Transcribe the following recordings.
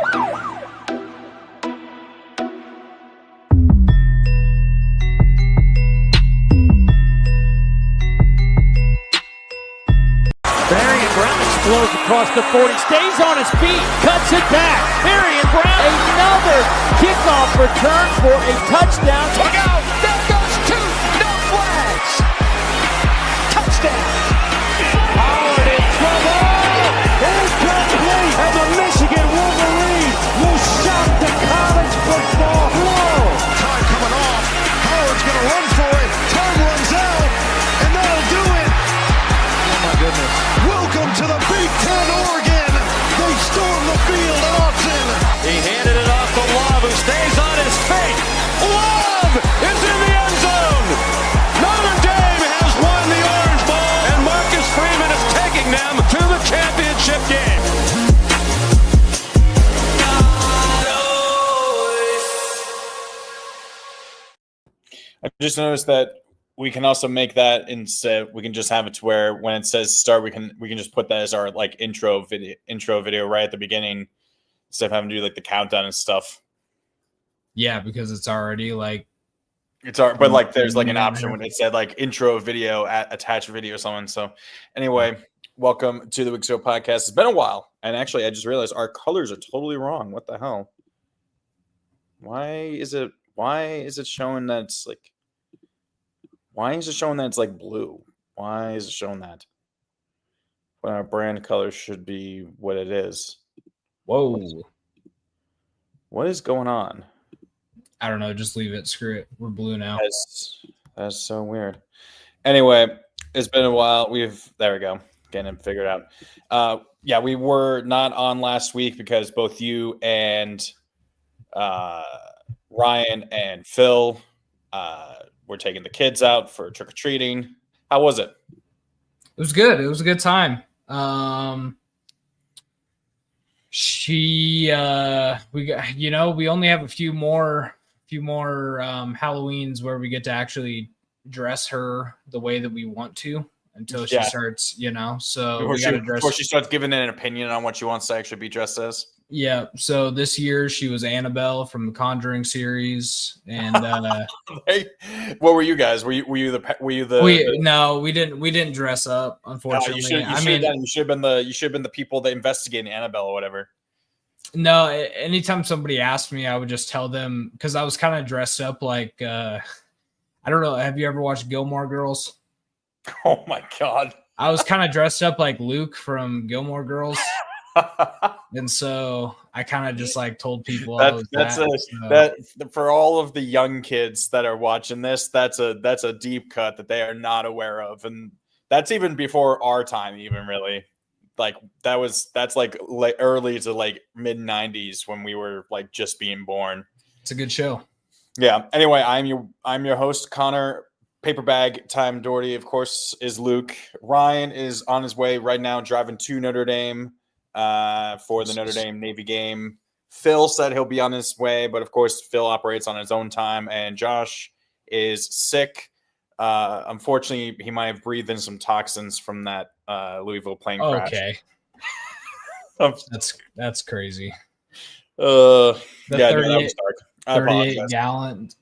Blows across the 40, stays on his feet, cuts it back. Marion Brown, another kickoff return for a touchdown. Look out! There goes two! No flags! Touchdown! Howard in trouble! It's complete! And the Michigan Wolverines will shock the college football world! Time coming off. Howard's going to run for it. Time runs out, and that'll do it. Oh my goodness. Welcome to the Big Ten, Oregon. They storm the field at Austin. He handed it off to Love, who stays on his feet. Love is in the end zone. Notre Dame has won the Orange Bowl, and Marcus Freeman is taking them to the championship game. I just noticed that we can also make that instead. We can just have it to where when it says start, we can just put that as our like intro video right at the beginning instead of having to do like the countdown and stuff. Yeah, because it's already like but like there's like an option when it said like intro video attached video or something. So anyway, welcome to the Week Zero podcast. It's been a while, and actually I just realized our colors are totally wrong. What the hell? Why is it showing that it's like? Why is it showing that it's like blue? Why is it showing that? When our brand color should be what it is. whoa. What is going on? I don't know. Just leave it. Screw it. We're blue now. That's so weird. Anyway, it's been a while. There we go. Getting it figured out. Yeah, we were not on last week because both you and Ryan and Phil we're taking the kids out for trick-or-treating. How was it? It was good. It was a good time. We only have a few more Halloweens where we get to actually dress her the way that we want to until she starts, so before she starts giving an opinion on what she wants to actually be dressed as. Yeah. So this year she was Annabelle from the Conjuring series, and what were you guys? Were you the? No, we didn't dress up. Unfortunately, you should have been the people that investigating Annabelle or whatever. No, anytime somebody asked me, I would just tell them because I was kind of dressed up like I don't know. Have you ever watched Gilmore Girls? Oh my God! I was kind of dressed up like Luke from Gilmore Girls. And so I kind of just like told people that for all of the young kids that are watching this, that's a deep cut that they are not aware of, and that's even before our time, even really. Like that's like early to like mid 90s when we were like just being born. It's a good show. Yeah. Anyway, I'm your host, Connor. Paper bag time Doherty, of course, is Luke. Ryan is on his way right now, driving to Notre Dame for the Notre Dame Navy game. Phil said he'll be on his way, but of course, Phil operates on his own time. And Josh is sick. Unfortunately, he might have breathed in some toxins from that Louisville plane crash. Okay, that's crazy. That was dark.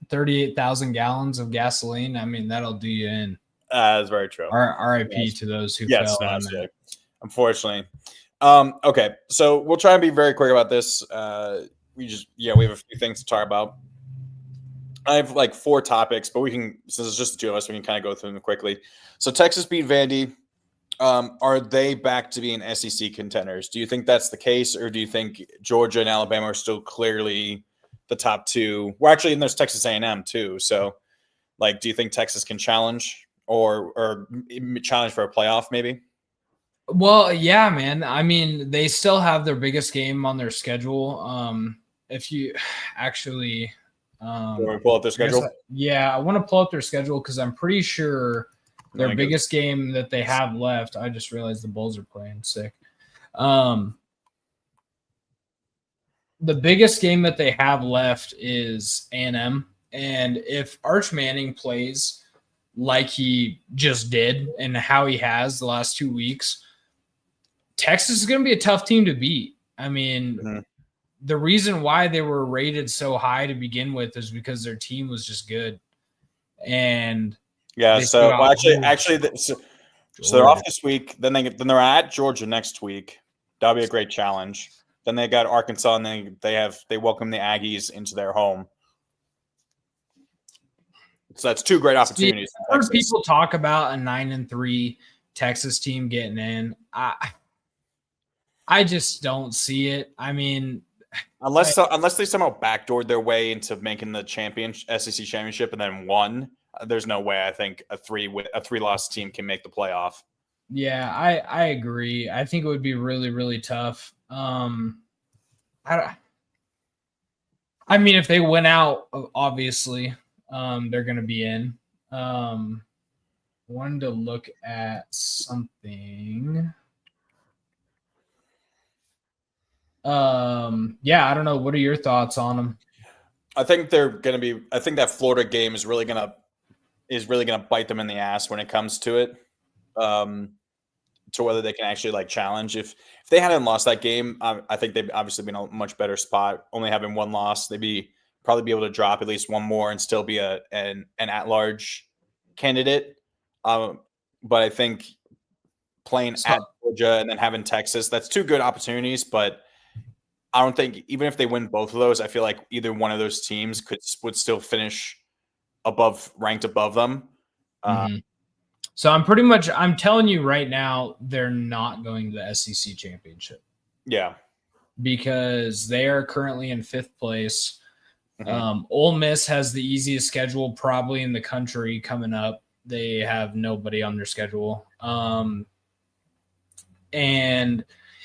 38,000 gallons of gasoline. I mean, that'll do you in. That's very true. R.I.P. to those who fell on that. Unfortunately. Okay, so we'll try and be very quick about this. We have a few things to talk about. I have like 4 topics, but since it's just the two of us, we can kind of go through them quickly. So Texas beat Vandy. Are they back to being SEC contenders? Do you think that's the case, or do you think Georgia and Alabama are still clearly the top 2? Well, actually, and there's Texas A&M too. So, like, do you think Texas can challenge or challenge for a playoff maybe? Well, yeah, man. I mean, they still have their biggest game on their schedule. If you actually pull up their schedule? I want to pull up their schedule because I'm pretty sure their biggest game that they have left. I just realized the Bulls are playing sick. The biggest game that they have left is A&M. And if Arch Manning plays like he just did and how he has the last 2 weeks, Texas is going to be a tough team to beat. I mean, the reason why they were rated so high to begin with is because their team was just good. And yeah, so well, so they're off this week. Then they're at Georgia next week. That'll be a great challenge. Then they got Arkansas, and then they welcome the Aggies into their home. So that's two great opportunities. I've heard people talk about a 9-3 Texas team getting in. I just don't see it. I mean, unless they somehow backdoored their way into making the SEC championship and then won, there's no way I think a three-loss team can make the playoff. Yeah, I agree. I think it would be really, really tough. I mean, if they win out, obviously, they're going to be in. Wanted to look at something. Yeah, I don't know. What are your thoughts on them? I think that Florida game is really gonna bite them in the ass when it comes to it. To whether they can actually like challenge. If they hadn't lost that game, I think they'd obviously been a much better spot. Only having one loss, they'd probably be able to drop at least one more and still be an at-large candidate. But I think playing at Georgia and then having Texas, that's two good opportunities. But I don't think even if they win both of those, I feel like either one of those teams would still finish ranked above them. So I'm telling you right now, they're not going to the SEC championship. Yeah. Because they are currently in 5th place. Ole Miss has the easiest schedule probably in the country coming up. They have nobody on their schedule. And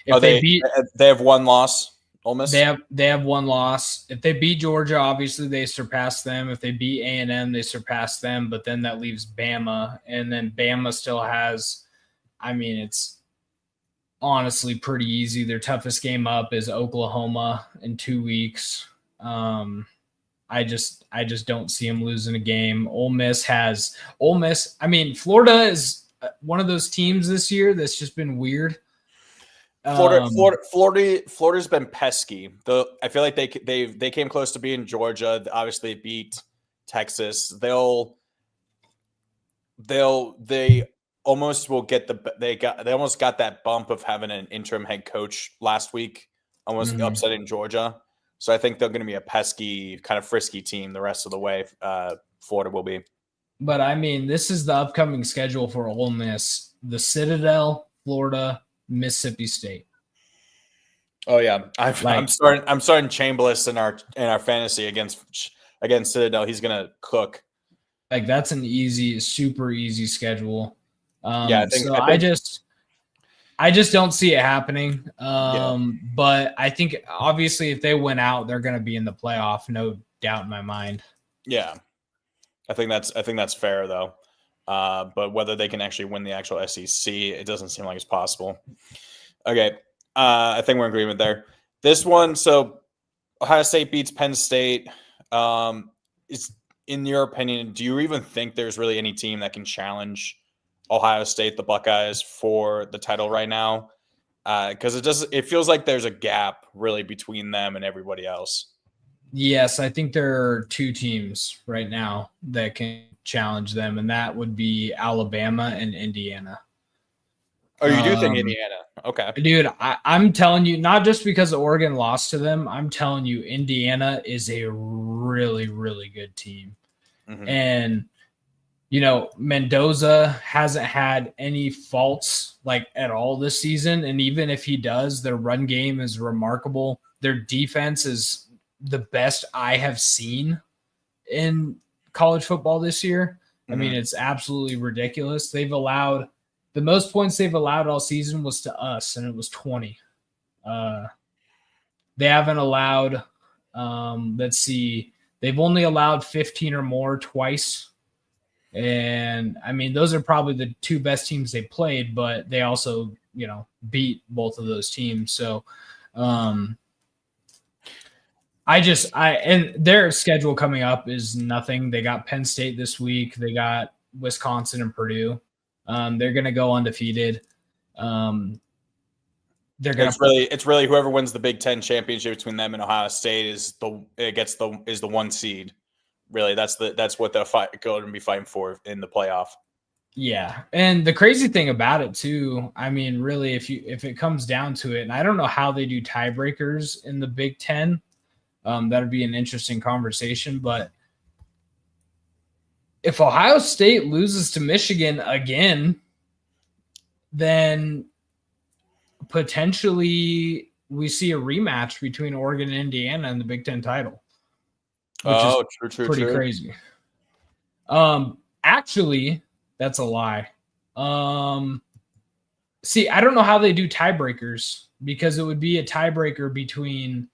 if they have one loss. Ole Miss? They have one loss. If they beat Georgia, obviously they surpass them. If they beat A&M, they surpass them. But then that leaves Bama, and then Bama still has. I mean, it's honestly pretty easy. Their toughest game up is Oklahoma in 2 weeks. I just don't see them losing a game. Ole Miss. I mean, Florida is one of those teams this year that's just been weird. Florida's been pesky. I feel like they came close to being Georgia. Obviously, they beat Texas. They almost will get they almost got that bump of having an interim head coach last week, almost upsetting Georgia. So I think they're going to be a pesky, kind of frisky team the rest of the way. Florida will be. But I mean, this is the upcoming schedule for Ole Miss: the Citadel, Florida, Mississippi State. Oh yeah, I'm starting Chambliss in our fantasy against Citadel. He's gonna cook. Like that's an super easy schedule. I just don't see it happening. But I think obviously if they win out, they're gonna be in the playoff, no doubt in my mind. Yeah, I think that's fair though. But whether they can actually win the actual SEC, it doesn't seem like it's possible. Okay, I think we're in agreement there. This one, so Ohio State beats Penn State. Is in your opinion, do you even think there's really any team that can challenge Ohio State, the Buckeyes, for the title right now? Because it feels like there's a gap really between them and everybody else. Yes, I think there are two teams right now that can challenge them, and that would be Alabama and Indiana. Oh, you do think Indiana? Okay. Dude, I'm telling you, not just because Oregon lost to them, I'm telling you, Indiana is a really, really good team. And, Mendoza hasn't had any faults like at all this season. And even if he does, their run game is remarkable. Their defense is the best I have seen in college football this year. I mean, it's absolutely ridiculous. The most points they've allowed all season was to us, and it was 20. They haven't allowed, they've only allowed 15 or more twice. And I mean, those are probably the two best teams they played, but they also, beat both of those teams. So, and their schedule coming up is nothing. They got Penn State this week. They got Wisconsin and Purdue. They're going to go undefeated. they're going to. It's really whoever wins the Big Ten championship between them and Ohio State is the 1 seed. Really, that's what they'll going to be fighting for in the playoff. Yeah, and the crazy thing about it too, I mean, really, if it comes down to it, and I don't know how they do tiebreakers in the Big Ten, that'd be an interesting conversation. But if Ohio State loses to Michigan again, then potentially we see a rematch between Oregon and Indiana in the Big Ten title. Which is pretty crazy. Actually, that's a lie. See, I don't know how they do tiebreakers because it would be a tiebreaker between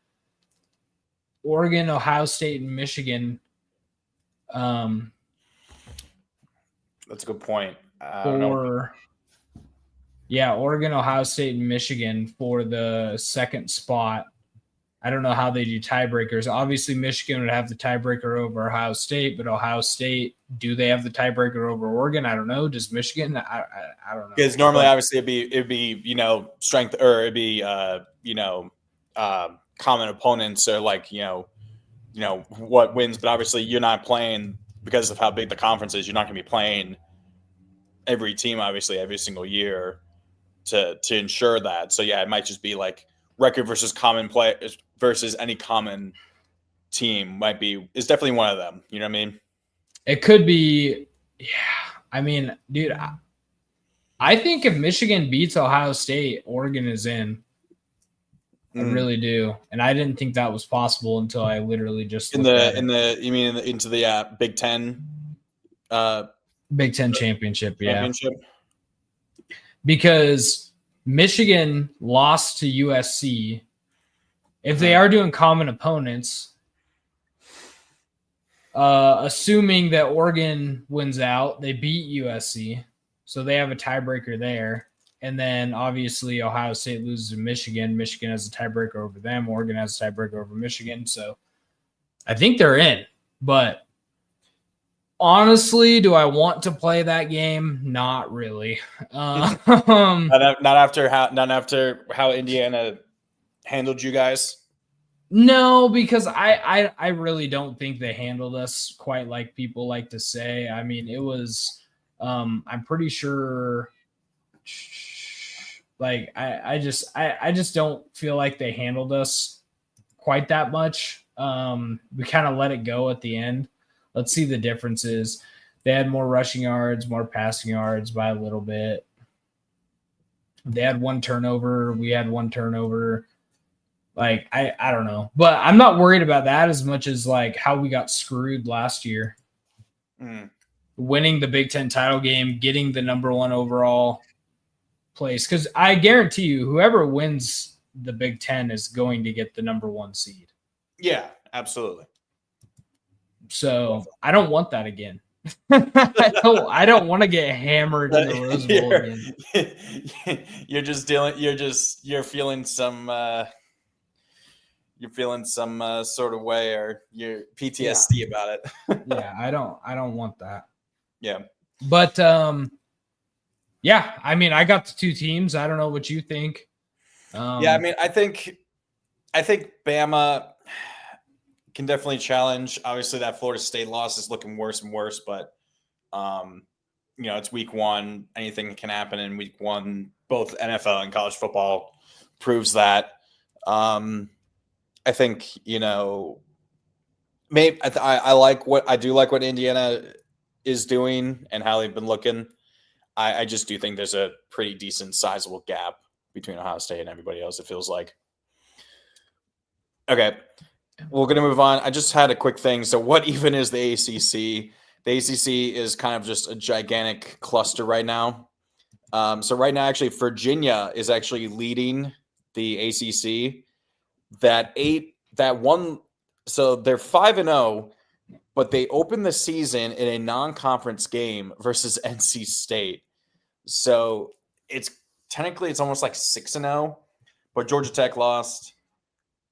Oregon, Ohio State, and Michigan. That's a good point. Oregon, Ohio State, and Michigan for the second spot. I don't know how they do tiebreakers. Obviously, Michigan would have the tiebreaker over Ohio State, but Ohio State, do they have the tiebreaker over Oregon? I don't know. Does Michigan? I don't know. Because normally, obviously, it'd be strength, or it'd be common opponents, or what wins. But obviously, you're not playing because of how big the conference is. You're not going to be playing every team, obviously, every single year to ensure that. So yeah, it might just be like record versus common play versus any common team is definitely one of them. You know what I mean? It could be. Yeah. I mean, dude, I think if Michigan beats Ohio State, Oregon is in. I really do. And I didn't think that was possible until I literally just into the Big Ten Big Ten championship. Because Michigan lost to USC. If they are doing common opponents, assuming that Oregon wins out, they beat USC. So they have a tiebreaker there. And then obviously Ohio State loses to Michigan. Michigan has a tiebreaker over them. Oregon has a tiebreaker over Michigan. So I think they're in. But honestly, do I want to play that game? Not really. Not after how Indiana handled you guys. No, because I really don't think they handled us quite like people like to say. I mean, it was I'm pretty sure like I just don't feel like they handled us quite that much. We kind of let it go at the end. Let's see the differences. They had more rushing yards, more passing yards by a little bit. They had one turnover. We had one turnover. Like, I don't know. But I'm not worried about that as much as, like, how we got screwed last year. Winning the Big Ten title game, getting the number 1 overall place. Because I guarantee you, whoever wins the Big Ten is going to get the number 1 seed. Yeah, absolutely. So I don't want that again. I don't want to get hammered in the Rose Bowl again. You're feeling some sort of way, or your PTSD about it. Yeah, I don't want that. Yeah. But yeah, I mean, I got the 2 teams. I don't know what you think. Yeah, I mean, I think Bama can definitely challenge. Obviously, that Florida State loss is looking worse and worse, but it's week 1. Anything can happen in week 1. Both NFL and college football proves that. I think, maybe I do like what Indiana is doing and how they've been looking. I just do think there's a pretty decent sizable gap between Ohio State and everybody else, it feels like. Okay. We're going to move on. I just had a quick thing. So what even is the ACC? The ACC is kind of just a gigantic cluster right now. So right now, actually, Virginia is actually leading the ACC. So they're 5-0, but they opened the season in a non-conference game versus NC State. So it's almost like 6-0, but Georgia Tech lost.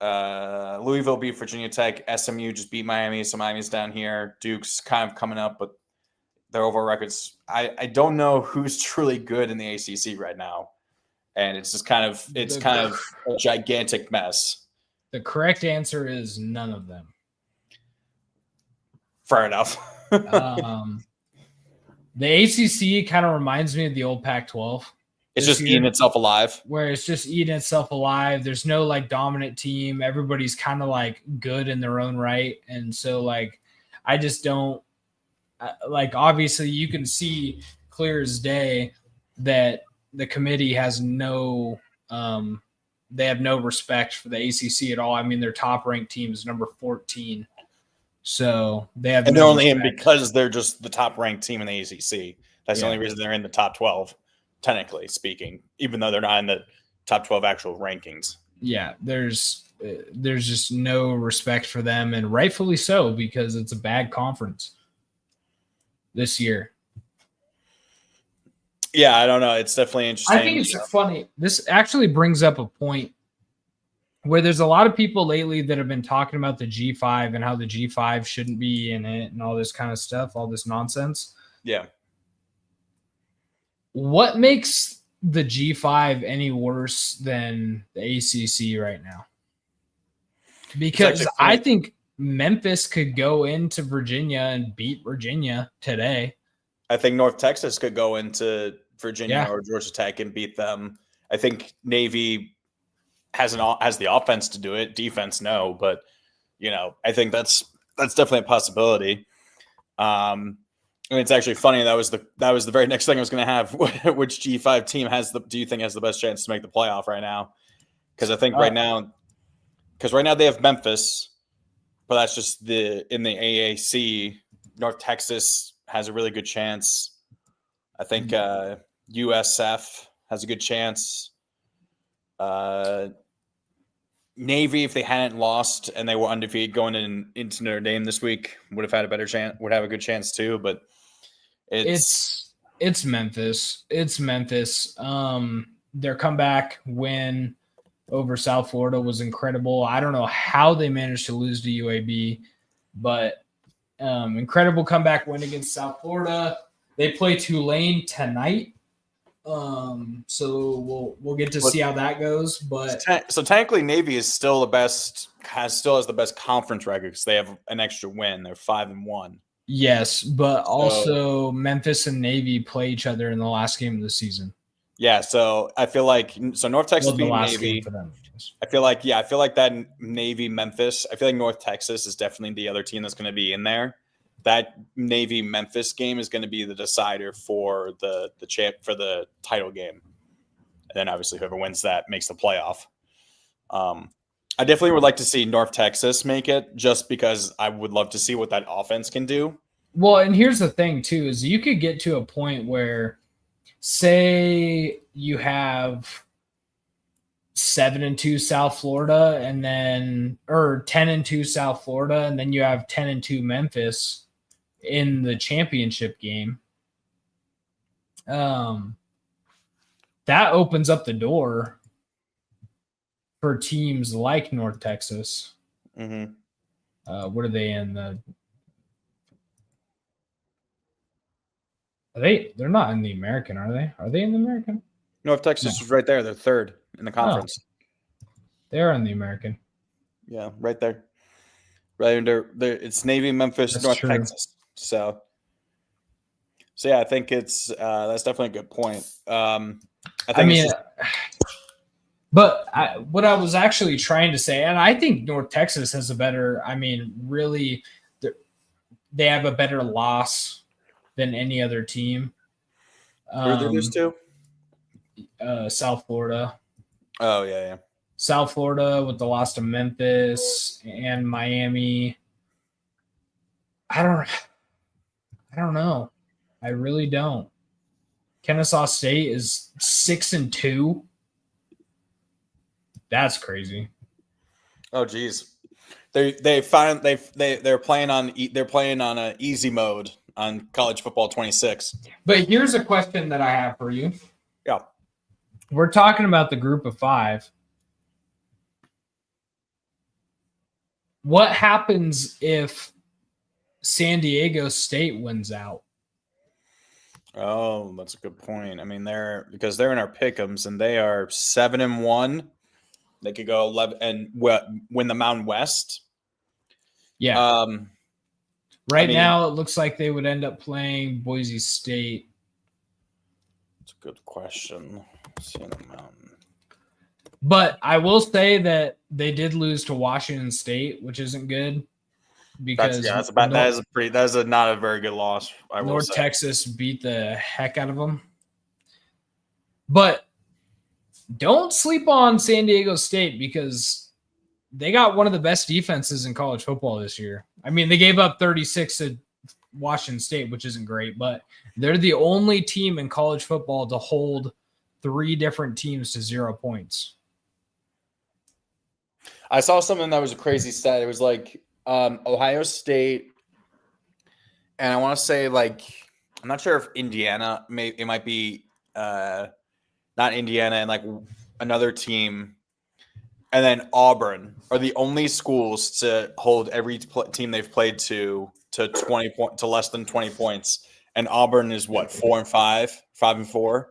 Louisville beat Virginia Tech. SMU just beat Miami. So Miami's down here. Duke's kind of coming up, but their overall records. I don't know who's truly good in the ACC right now. and it's just kind of a gigantic mess. The correct answer is none of them. Fair enough. The ACC kind of reminds me of the old Pac-12. It's just eating itself alive. Where it's just eating itself alive. There's no like dominant team. Everybody's kind of like good in their own right. And so like, I just don't like, obviously you can see clear as day that the committee has they have no respect for the ACC at all. I mean, their top ranked team is number 14. So they have, and they're only in because they're just the top ranked team in the ACC. That's the only reason they're in the top 12, technically speaking, even though they're not in the top 12 actual rankings. Yeah, there's just no respect for them, and rightfully so, because it's a bad conference this year. Yeah, I don't know. It's definitely interesting. I think it's funny. This actually brings up a point where there's a lot of people lately that have been talking about the G5 and how the G5 shouldn't be in it and all this kind of stuff, all this nonsense. Yeah. What makes the G5 any worse than the ACC right now? Because I think Memphis could go into Virginia and beat Virginia today. I think North Texas could go into Virginia or Georgia Tech and beat them. I think Navy has the offense to do it. Defense, no, but I think that's definitely a possibility. And it's actually funny. That was the very next thing I was going to have. Which G5 team do you think has the best chance to make the playoff right now? Because I think right now they have Memphis, but that's just in the AAC. North Texas has a really good chance. I think USF has a good chance. Navy, if they hadn't lost and they were undefeated going into Notre Dame this week, would have had a better chance. Would have a good chance too. But it's Memphis. It's Memphis. Their comeback win over South Florida was incredible. I don't know how they managed to lose to UAB, but incredible comeback win against South Florida. They play Tulane tonight. So we'll get to see how that goes. But so technically Navy is still has the best conference record because they have an extra win. They're 5-1. Yes, but also Memphis and Navy play each other in the last game of the season. Yeah, so I feel like North Texas beat Navy. For them. I feel like that Navy Memphis. I feel like North Texas is definitely the other team that's going to be in there. That Navy Memphis game is going to be the decider for the title game, and then obviously whoever wins that makes the playoff. I definitely would like to see North Texas make it, just because I would love to see what that offense can do. Well, and here's the thing too: is you could get to a point where, say, you have 7-2 South Florida, and then 10-2 South Florida, and then you have 10-2 Memphis in the championship game. That opens up the door for teams like North Texas. Mm-hmm. What are they in? They're not in the American, are they? Are they in the American? North Texas is right there. They're third in the conference. Oh, they're in the American. Yeah, right there. Right under there. It's Navy, Memphis, That's North true. Texas. So yeah, I think it's that's definitely a good point. What I was actually trying to say, and I think North Texas has a better. I mean, really, they have a better loss than any other team. Who are they lose to? South Florida. Oh yeah. South Florida with the loss to Memphis and Miami. I don't know. I really don't. Kennesaw State is 6-2. That's crazy. Oh geez. They're playing on a easy mode on College Football 26. But here's a question that I have for you. Yeah. We're talking about the group of 5. What happens if San Diego State wins out? Oh, that's a good point. I mean, because they're in our pick'ems and they are 7-1. They could go 11 and win the Mountain West. Yeah. Right now, it looks like they would end up playing Boise State. That's a good question. But I will say that they did lose to Washington State, which isn't good. Because that is not a very good loss. North Texas beat the heck out of them. But don't sleep on San Diego State because they got one of the best defenses in college football this year. I mean, they gave up 36 to Washington State, which isn't great, but they're the only team in college football to hold 3 different teams to 0 points. I saw something that was a crazy stat. It was like Ohio State, and I want to say I'm not sure if Indiana it might be not Indiana and another team, and then Auburn are the only schools to hold every team they've played to 20 to less than 20 points, and Auburn is what 4-5, 5-4.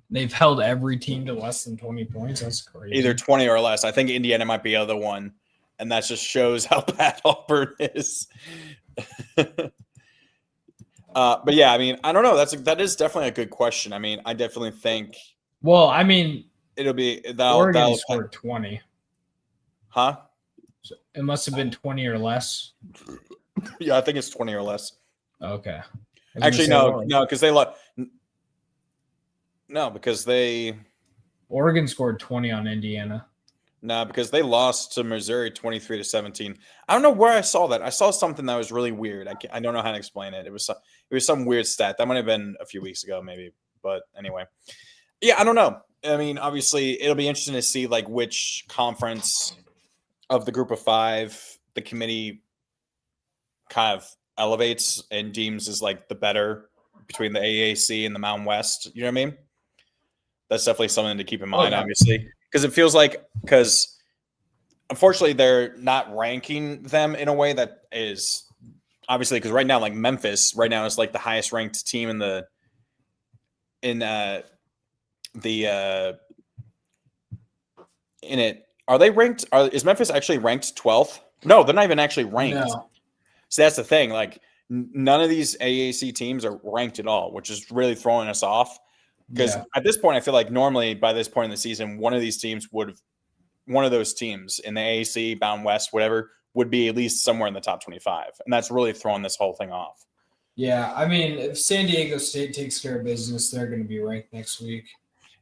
They've held every team to less than 20 points. That's crazy. Either 20 or less. I think Indiana might be the other one. And that just shows how bad Auburn is. But yeah, I mean, I don't know. That is definitely a good question. I mean, I definitely think. Well, I mean, it'll be Oregon scored 20. Huh? So it must have been 20 or less. Yeah, I think it's 20 or less. Okay. Actually, no, because they lost. No, because Oregon scored 20 on Indiana. No, because they lost to Missouri 23-17. I don't know where I saw that. I saw something that was really weird. I don't know how to explain it. It was some weird stat. That might have been a few weeks ago, maybe. But anyway, yeah, I don't know. I mean, obviously, it'll be interesting to see which conference of the group of 5 the committee kind of elevates and deems as the better between the AAC and the Mountain West. You know what I mean? That's definitely something to keep in mind, obviously. Because it feels because unfortunately they're not ranking them in a way that is obviously because right now Memphis right now is the highest ranked team in it. Are they ranked? Is Memphis actually ranked 12th? No, they're not even actually ranked. No. So that's the thing. None of these AAC teams are ranked at all, which is really throwing us off. Because at this point, I feel normally by this point in the season, one of those teams in the AAC, Mountain West, whatever, would be at least somewhere in the top 25. And that's really throwing this whole thing off. Yeah, I mean, if San Diego State takes care of business, they're going to be ranked next week.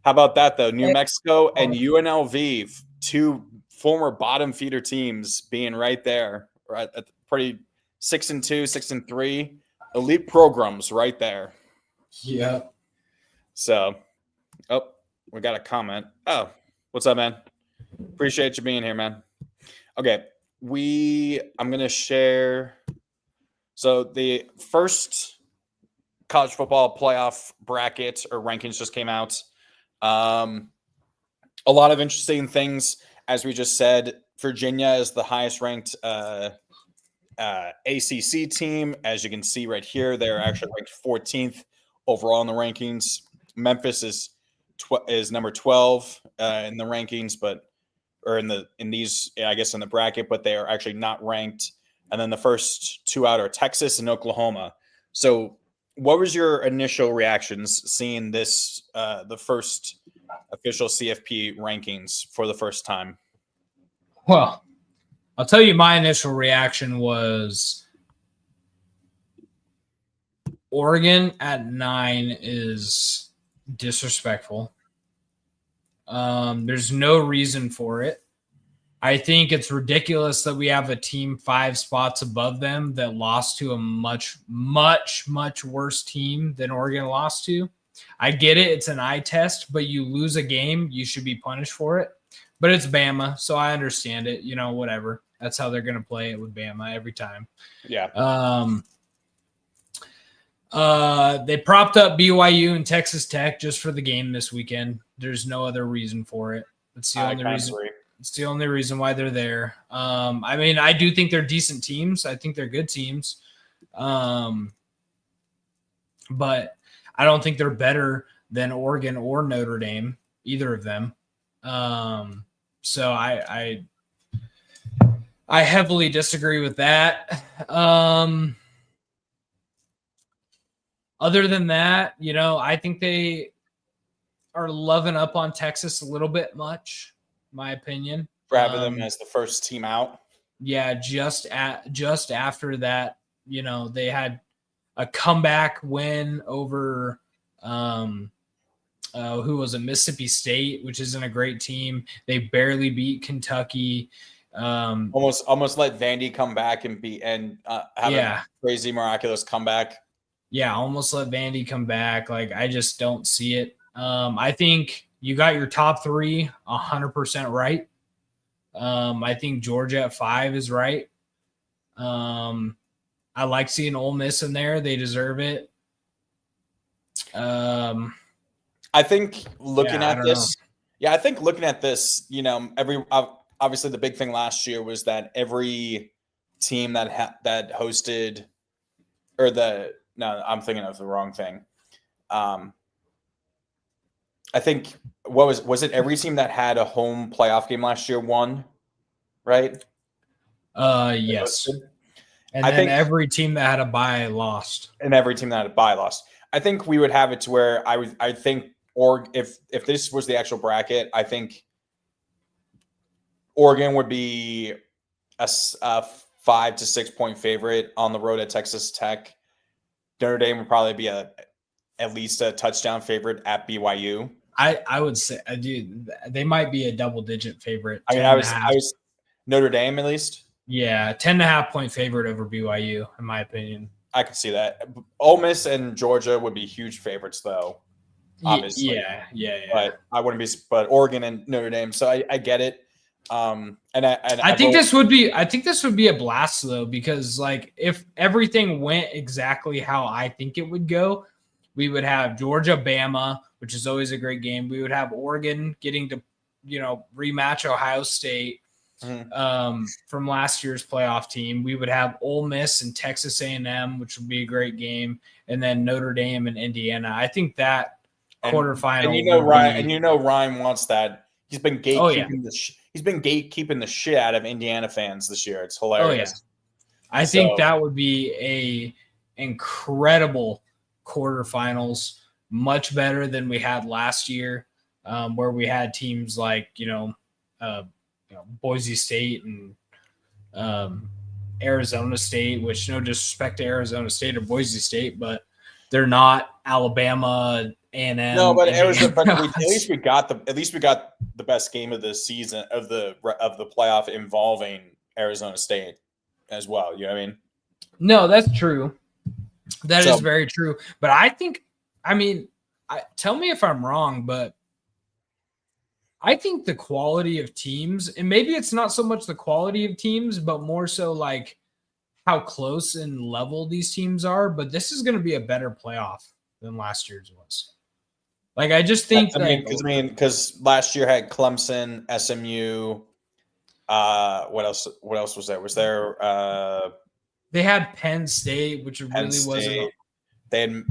How about that, though? New Mexico and UNLV, 2 former bottom feeder teams being right there, right at pretty 6-2, 6-3, elite programs right there. Yeah. So, we got a comment. Oh, what's up, man? Appreciate you being here, man. Okay, I'm going to share. So, the first college football playoff bracket or rankings just came out. A lot of interesting things. As we just said, Virginia is the highest ranked ACC team. As you can see right here, they're actually ranked 14th overall in the rankings. Memphis is number 12 in the rankings, in the bracket, but they are actually not ranked. And then the first 2 out are Texas and Oklahoma. So, what was your initial reactions seeing this the first official CFP rankings for the first time? Well, I'll tell you, my initial reaction was Oregon at 9 is disrespectful. There's no reason for it. I think it's ridiculous that we have a team 5 spots above them that lost to a much, much, much worse team than Oregon lost to. I get it. It's an eye test, but you lose a game, you should be punished for it. But it's Bama, so I understand it. Whatever. That's how they're going to play it with Bama every time. Yeah. They propped up BYU and Texas Tech just for the game this weekend. There's no other reason for it. It's the only reason. It's the only reason why they're there. I mean, I do think they're decent teams. I think they're good teams. But I don't think they're better than Oregon or Notre Dame, either of them. So I heavily disagree with that. Other than that, I think they are loving up on Texas a little bit much, my opinion. For having them as the first team out. Yeah, just after that, they had a comeback win over who was a Mississippi State, which isn't a great team. They barely beat Kentucky. Almost let Vandy come back and have a crazy miraculous comeback. Yeah, almost let Vandy come back. Like, I just don't see it. I think you got your top 3 100% right. I think Georgia at 5 is right. I like seeing Ole Miss in there. They deserve it. I think looking at this, obviously the big thing last year was that every team that hosted, I'm thinking of the wrong thing. I think was it every team that had a home playoff game last year won, right? Yes. And then every team that had a bye lost. And every team that had a bye lost. I think we would have it to where I think if this was the actual bracket, I think Oregon would be a 5 to 6 point favorite on the road at Texas Tech. Notre Dame would probably be at least a touchdown favorite at BYU. I would say, dude, they might be a double-digit favorite. I was Notre Dame at least. Yeah, 10.5 point favorite over BYU, in my opinion. I could see that. Ole Miss and Georgia would be huge favorites, though. Obviously, yeah. But I wouldn't be. But Oregon and Notre Dame, so I get it. I think this would be a blast though, because like if everything went exactly how I think it would go, we would have Georgia, Bama, which is always a great game. We would have Oregon getting to, rematch Ohio State from last year's playoff team. We would have Ole Miss and Texas A&M, which would be a great game, and then Notre Dame and Indiana. I think that quarterfinal. And Ryan wants that. He's been gatekeeping He's been gatekeeping the shit out of Indiana fans this year. It's hilarious. Oh, yeah. I think that would be a incredible quarterfinals, much better than we had last year, where we had teams like Boise State and Arizona State. Which, no disrespect to Arizona State or Boise State, but they're not Alabama. A&M. No, but at least we got the best game of the season of the playoff involving Arizona State as well. You know what I mean? No, that's true. That is very true. But tell me if I'm wrong, but I think the quality of teams, and maybe it's not so much the quality of teams, but more so like how close and level these teams are. But this is going to be a better playoff than last year's was. Like, I just think because last year had Clemson, SMU. What else was there? Was there? They had Penn State, which really wasn't. They had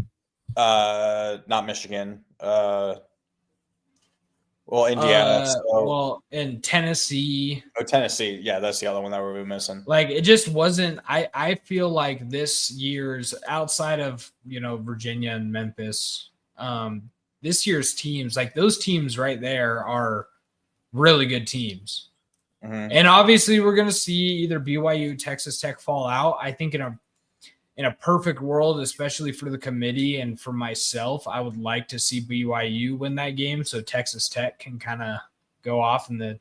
not Michigan. Indiana. And Tennessee. Oh, Tennessee. Yeah, that's the other one that we're missing. Like, it just wasn't. I feel like this year's, outside of Virginia and Memphis, this year's teams, like those teams right there, are really good teams. Mm-hmm. And obviously we're going to see either BYU, Texas Tech fall out. I think in a perfect world, especially for the committee and for myself, I would like to see BYU win that game so Texas Tech can kind of go off in the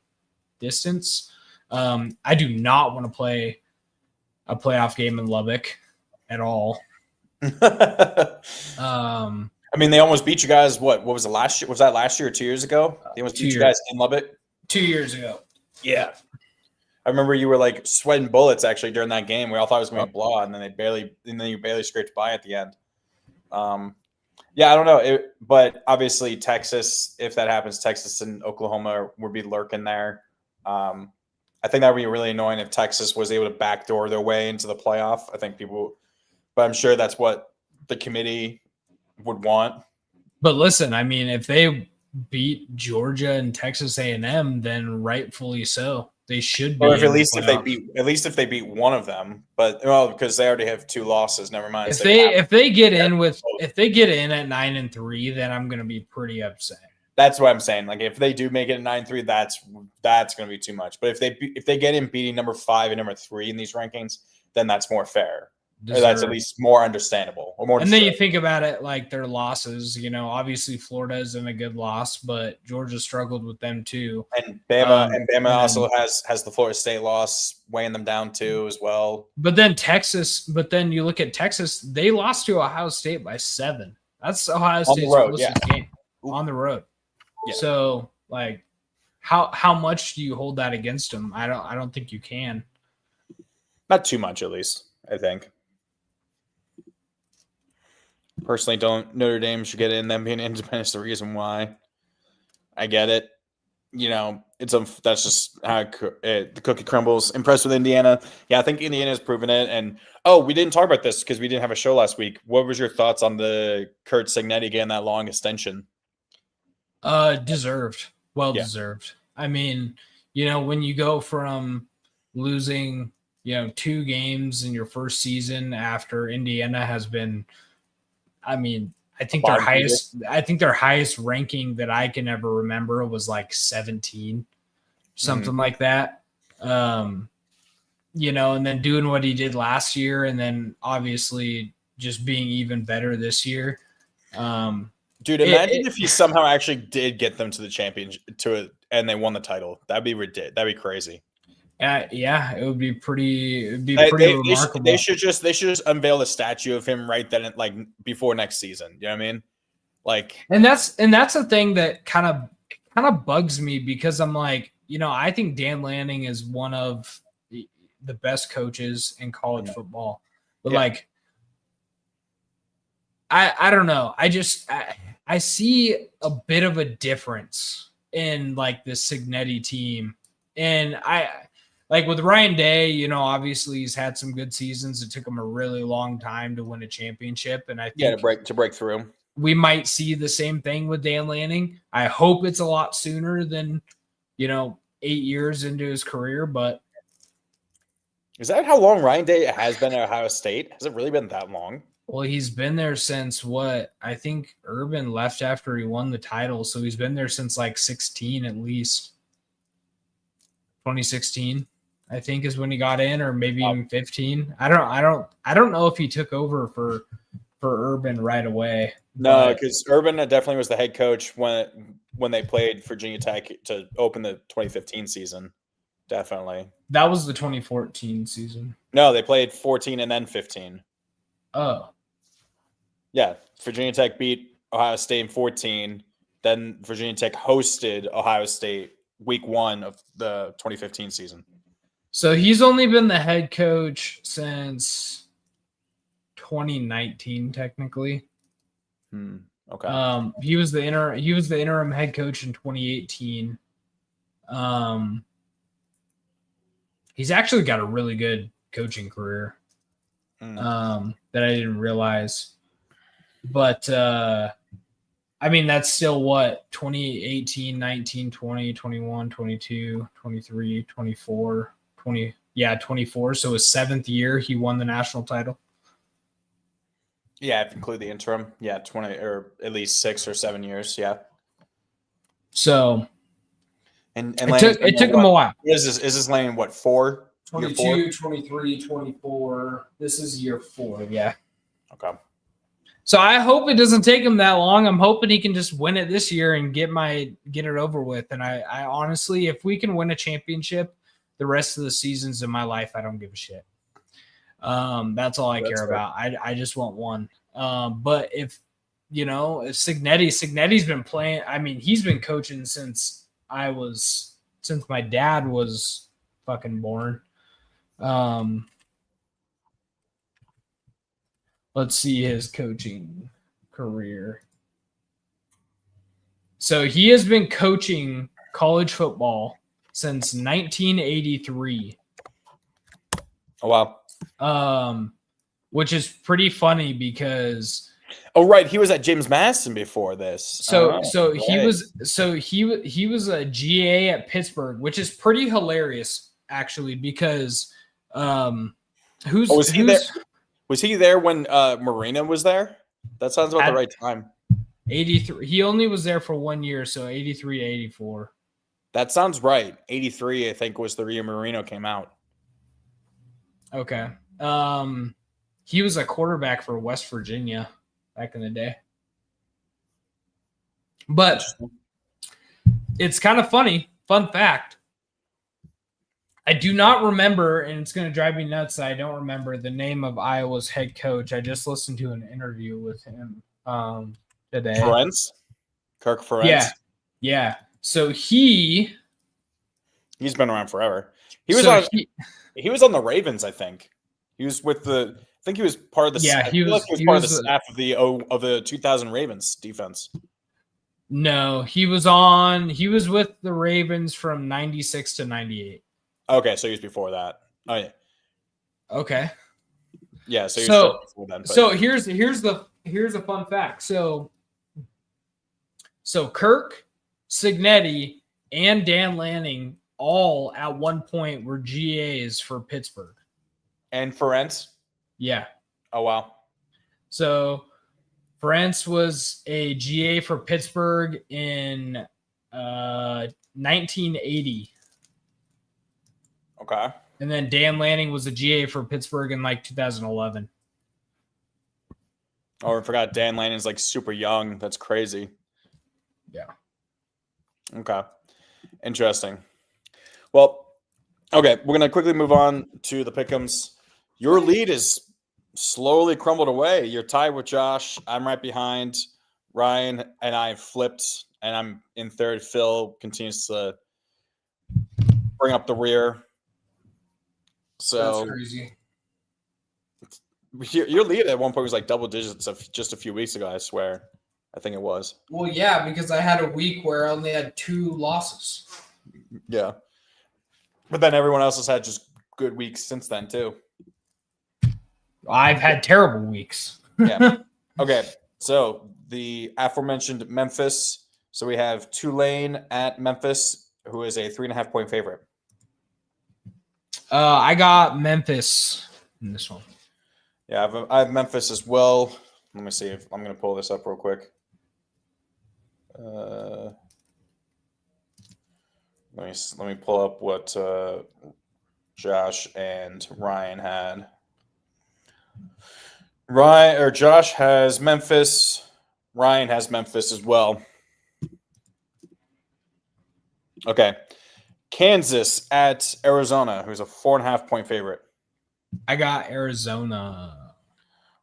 distance. I do not want to play a playoff game in Lubbock at all. They almost beat you guys. What was it last year? Was that last year or 2 years ago? They almost beat you guys in Lubbock 2 years ago. Yeah, I remember you were like sweating bullets actually during that game. We all thought it was going to be a blowout, and then you barely scraped by at the end. Yeah, I don't know, but obviously Texas, if that happens, Texas and Oklahoma would be lurking there. I think that would be really annoying if Texas was able to backdoor their way into the playoff. I think but I'm sure that's what the committee would want. But listen, I mean, if they beat Georgia and Texas A&M, then rightfully so. They should be. Or if at least if they beat one of them, but because they already have 2 losses. Never mind. If they get in at 9-3, then I'm going to be pretty upset. That's what I'm saying. Like if they do make it a 9-3, that's going to be too much. But if they get in beating number 5 and number 3 in these rankings, then that's more fair. Or that's at least more understandable. Or more. And then you think about it like their losses. Obviously Florida isn't a good loss, but Georgia struggled with them too. And Bama also has the Florida State loss weighing them down too as well. But then you look at Texas, they lost to Ohio State by 7. That's Ohio State's closest game on the road. Yeah. So like how much do you hold that against them? I don't think you can. Not too much, at least, I think. Personally, Notre Dame should get in. Them being independent is the reason why. I get it. That's just how the cookie crumbles. Impressed with Indiana. Yeah, I think Indiana's proven it. And we didn't talk about this because we didn't have a show last week. What was your thoughts on the Kurt Signetti getting that long extension? Deserved. Well deserved. I mean, when you go from losing, 2 games in your first season after Indiana has been, I think their highest ranking that I can ever remember was like 17, something like that. And then doing what he did last year, and then obviously just being even better this year. Dude, imagine if he somehow actually did get them to the championship and they won the title. That'd be ridiculous. That'd be crazy. Yeah, it would be pretty. It'd be pretty remarkable. They should just unveil a statue of him right then, like before next season. You know what I mean? Like, and that's a thing that kind of bugs me because I'm like, I think Dan Lanning is one of the best coaches in college football, but like, I don't know. I see a bit of a difference in like the Signetti team, and like with Ryan Day, obviously he's had some good seasons. It took him a really long time to win a championship. And I think to break through. We might see the same thing with Dan Lanning. I hope it's a lot sooner than, 8 years into his career. But is that how long Ryan Day has been at Ohio State? Has it really been that long? Well, he's been there since I think Urban left after he won the title. So he's been there since like 16 at least. 2016. I think is when he got in, or maybe even 15. I don't know if he took over for Urban right away. No, because Urban definitely was the head coach when they played Virginia Tech to open the 2015 season. Definitely. That was the 2014 season. No, they played 14 and then 15. Oh. Yeah, Virginia Tech beat Ohio State in 14. Then Virginia Tech hosted Ohio State week 1 of the 2015 season. So he's only been the head coach since 2019, technically. Okay. He was the interim head coach in 2018. He's actually got a really good coaching career. That I didn't realize. But that's still what, 2018, 19, 20, 21, 22, 23, 24, 20, 24. So his 7th year, he won the national title. Yeah, if you include the interim. Yeah, 20 or at least 6 or 7 years. Yeah. So and it took him a while. Is this Lanning, 4? 22, 23, 24. This is year 4. Yeah. Okay. So I hope it doesn't take him that long. I'm hoping he can just win it this year and get it over with. And I honestly, if we can win a championship, the rest of the seasons in my life, I don't give a shit. That's all I care about. I just want one. But if Signetti's been playing, he's been coaching since my dad was fucking born. Let's see his coaching career. So he has been coaching college football since 1983. Oh, wow. Which is pretty funny because Oh, right. He was at James Madison before this. So he right. was a GA at Pittsburgh, which is pretty hilarious actually, because Was he there when Marina was there? That sounds about the right time. 83. He only was there for 1 year, so 83 to 84. That sounds right. 83, I think, was the year Marino came out. Okay. He was a quarterback for West Virginia back in the day. But it's kind of funny. Fun fact. I do not remember, and it's going to drive me nuts that I don't remember the name of Iowa's head coach. I just listened to an interview with him today. Kirk Ferentz? Yeah. So he's been around forever. He was on the Ravens, I think. He was with the – I think he was part of the – he was part of the staff of the 2000 Ravens defense. No, he was with the Ravens from 96 to 98. Okay, so he was before that. Oh, yeah. Okay. Yeah, so he was before then. So here's a fun fact. So Kirk, Cignetti, and Dan Lanning all at one point were GAs for Pittsburgh. And Ferentz? Yeah. Oh, wow. So Ferentz was a GA for Pittsburgh in 1980. Okay. And then Dan Lanning was a GA for Pittsburgh in like 2011. Oh, I forgot Dan Lanning's like super young. That's crazy. Yeah. Okay. Interesting. Well, okay, we're going to quickly move on to the pick'ems. Your lead is slowly crumbled away. You're tied with Josh. I'm right behind. Ryan and I flipped, and I'm in third. Phil continues to bring up the rear. So that's crazy. Your lead at one point was like double digits just a few weeks ago, I swear. I think it was. Well, yeah, because I had a week where I only had 2 losses. Yeah. But then everyone else has had just good weeks since then, too. I've had terrible weeks. Yeah. Okay. So the aforementioned Memphis. So we have Tulane at Memphis, who is a 3.5-point favorite. I got Memphis in this one. Yeah, I have Memphis as well. Let me see if I'm going to pull this up real quick. Let me pull up what Josh and Ryan had. Josh has Memphis. Ryan has Memphis as well. Okay. Kansas at Arizona, who's a 4.5-point favorite. I got Arizona.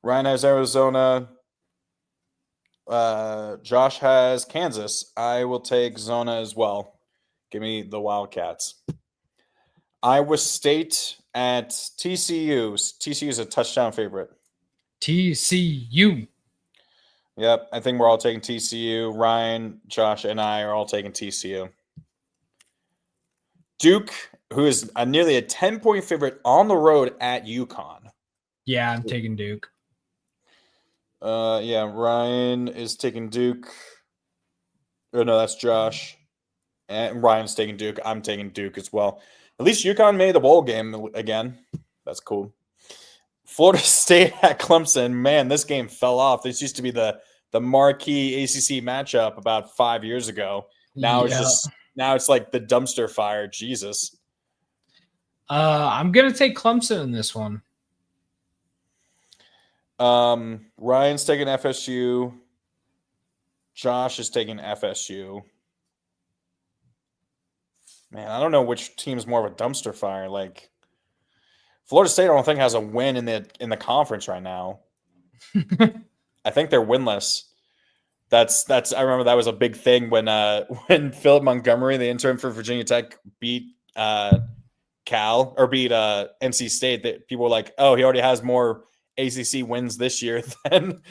Ryan has Arizona. Josh has Kansas. I will take Zona as well. Give me the Wildcats. Iowa State at TCU. TCU is a touchdown favorite. TCU. Yep, I think we're all taking TCU. Ryan, Josh, and I are all taking TCU. Duke, who is nearly a 10-point favorite on the road at UConn. Yeah, I'm taking Duke. Yeah, Ryan is taking Duke. Oh, no, that's Josh. And Ryan's taking Duke. I'm taking Duke as well. At least UConn made the bowl game again. That's cool. Florida State at Clemson. Man, this game fell off. This used to be the marquee ACC matchup about 5 years ago. Now it's like the dumpster fire. Jesus. I'm gonna take Clemson in this one. Ryan's taking FSU. Josh is taking FSU. Man, I don't know which team's more of a dumpster fire. Like Florida State, I don't think has a win in the conference right now. I think they're winless. That's. I remember that was a big thing when Philip Montgomery, the intern for Virginia Tech, beat Cal or beat NC State. That people were like, "Oh, he already has more ACC wins this year than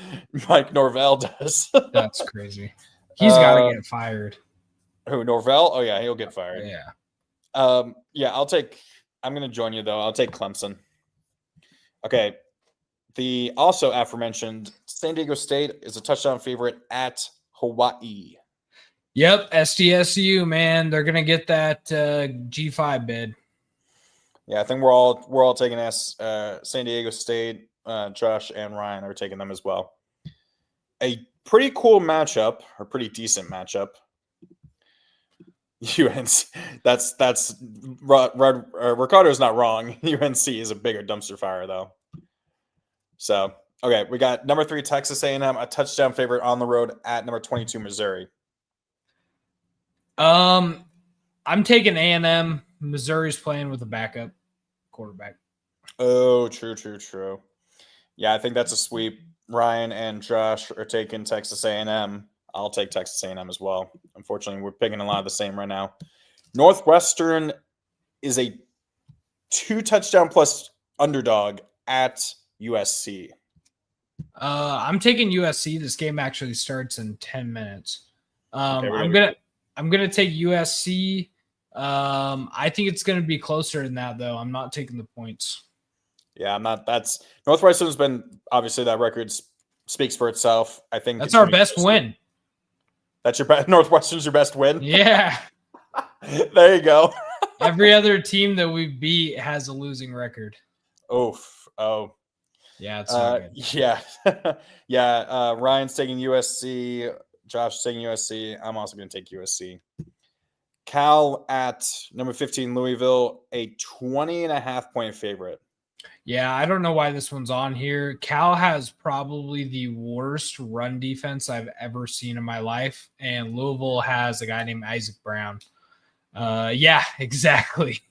Mike Norvell does." That's crazy. He's got to get fired. Who, Norvell? Oh yeah, he'll get fired. Yeah. Yeah, I'm going to join you though. I'll take Clemson. Okay. The also aforementioned San Diego State is a touchdown favorite at Hawaii. Yep, SDSU, man, they're gonna get that G5 bid. Yeah, I think we're all taking San Diego State. Josh and Ryan are taking them as well. A pretty cool matchup, or pretty decent matchup. UNC. That's Ricardo's not wrong. UNC is a bigger dumpster fire though. So okay, we got number 3 Texas A&M, a touchdown favorite on the road at number 22 Missouri. I'm taking A&M. Missouri's playing with a backup quarterback. Oh, true. Yeah, I think that's a sweep. Ryan and Josh are taking Texas A&M. I'll take Texas A&M as well. Unfortunately, we're picking a lot of the same right now. Northwestern is a 2 touchdown plus underdog at USC. I'm taking USC. This game actually starts in 10 minutes. Okay, I'm gonna take USC. I think it's gonna be closer than that, though. I'm not taking the points. Yeah, I'm not. That's Northwestern's been obviously that record speaks for itself. I think that's our best win. That's your best. Northwestern's your best win. Yeah. There you go. Every other team that we beat has a losing record. Oof. Oh. Yeah. It's not good. Yeah. Yeah. Ryan's taking USC. Josh's taking USC. I'm also going to take USC. Cal at number 15, Louisville, a 20.5 point favorite. Yeah, I don't know why this one's on here. Cal has probably the worst run defense I've ever seen in my life, and Louisville has a guy named Isaac Brown. Yeah, exactly.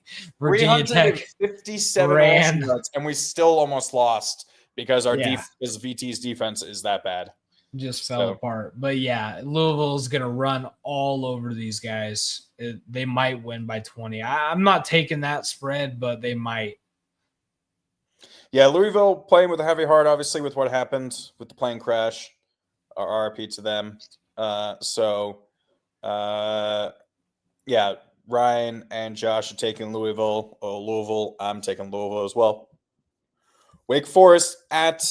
Virginia Tech 57 yards, and we still almost lost because our because VT's defense is that bad. Just fell apart. But yeah, Louisville's going to run all over these guys. They might win by 20. I'm not taking that spread, but they might. Yeah, Louisville playing with a heavy heart, obviously, with what happened with the plane crash. RIP to them. Yeah, Ryan and Josh are taking Louisville. Louisville, I'm taking Louisville as well. Wake Forest at